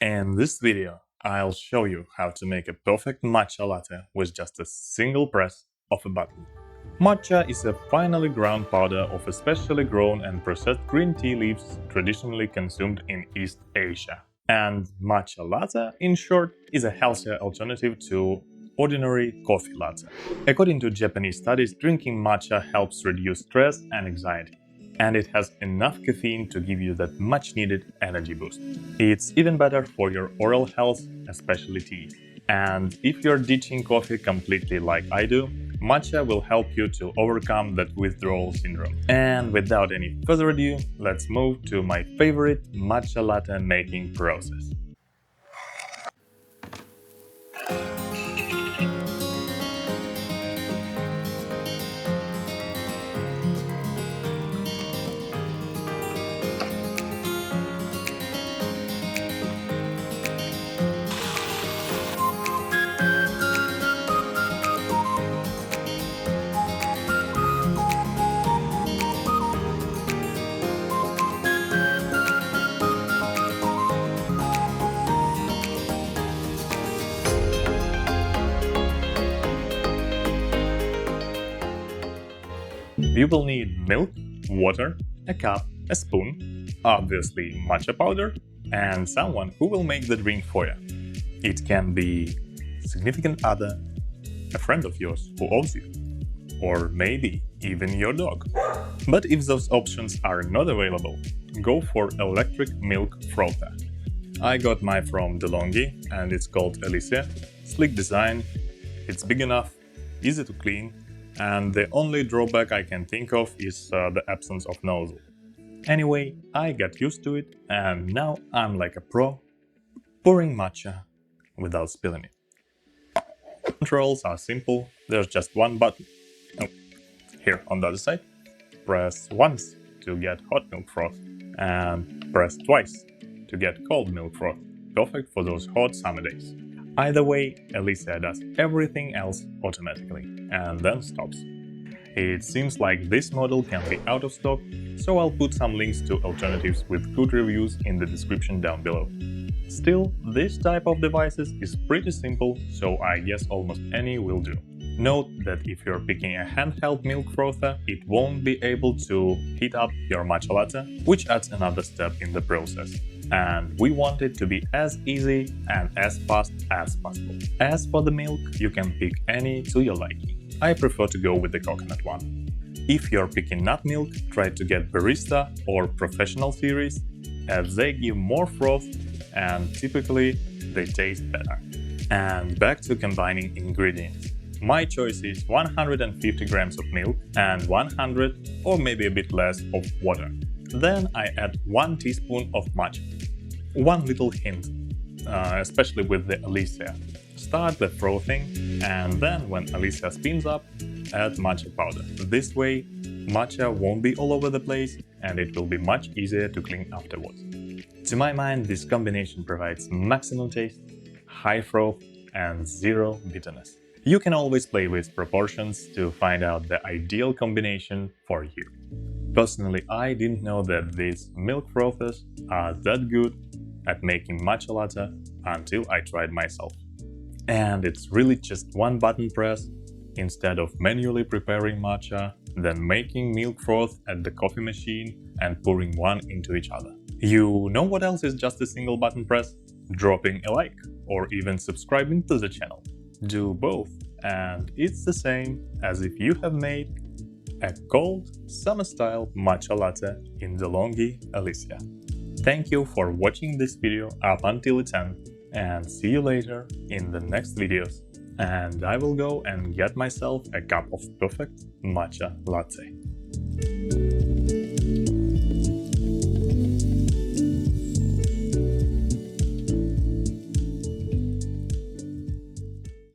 In this video, I'll show you how to make a perfect matcha latte with just a single press of a button. Matcha is a finely ground powder of especially grown and processed green tea leaves traditionally consumed in East Asia. And matcha latte, in short, is a healthier alternative to ordinary coffee latte. According to Japanese studies, drinking matcha helps reduce stress and anxiety, and it has enough caffeine to give you that much-needed energy boost. It's even better for your oral health, especially tea. And if you're ditching coffee completely like I do, matcha will help you to overcome that withdrawal syndrome. And without any further ado, let's move to my favorite matcha latte making process. You will need milk, water, a cup, a spoon, obviously matcha powder, and someone who will make the drink for you. It can be a significant other, a friend of yours who owes you, or maybe even your dog. But if those options are not available, go for electric milk frother. I got mine from DeLonghi and it's called Alicia. Sleek design, it's big enough, easy to clean, and the only drawback I can think of is the absence of nozzle. Anyway, I got used to it, and now I'm like a pro, pouring matcha without spilling it. Controls are simple, there's just one button. Oh, here on the other side. Press once to get hot milk froth, and press twice to get cold milk froth, perfect for those hot summer days. Either way, Alicia does everything else automatically, and then stops. It seems like this model can be out of stock, so I'll put some links to alternatives with good reviews in the description down below. Still, this type of devices is pretty simple, so I guess almost any will do. Note that if you're picking a handheld milk frother, it won't be able to heat up your matcha latte, which adds another step in the process. And we want it to be as easy and as fast as possible. As for the milk, you can pick any to your liking. I prefer to go with the coconut one. If you're picking nut milk, try to get barista or professional series, as they give more froth and typically they taste better. And back to combining ingredients. My choice is 150 grams of milk and 100 or maybe a bit less of water. Then I add 1 teaspoon of matcha. One little hint, especially with the Alicia. Start the frothing, and then when Alicia spins up, add matcha powder. This way, matcha won't be all over the place and it will be much easier to clean afterwards. To my mind, this combination provides maximum taste, high froth and zero bitterness. You can always play with proportions to find out the ideal combination for you. Personally, I didn't know that these milk frothers are that good at making matcha latte until I tried myself. And it's really just one button press, instead of manually preparing matcha, then making milk froth at the coffee machine and pouring one into each other. You know what else is just a single button press? Dropping a like or even subscribing to the channel. Do both, and it's the same as if you have made a cold, summer-style matcha latte in DeLonghi, Alicia. Thank you for watching this video up until its end, and see you later in the next videos. And I will go and get myself a cup of perfect matcha latte.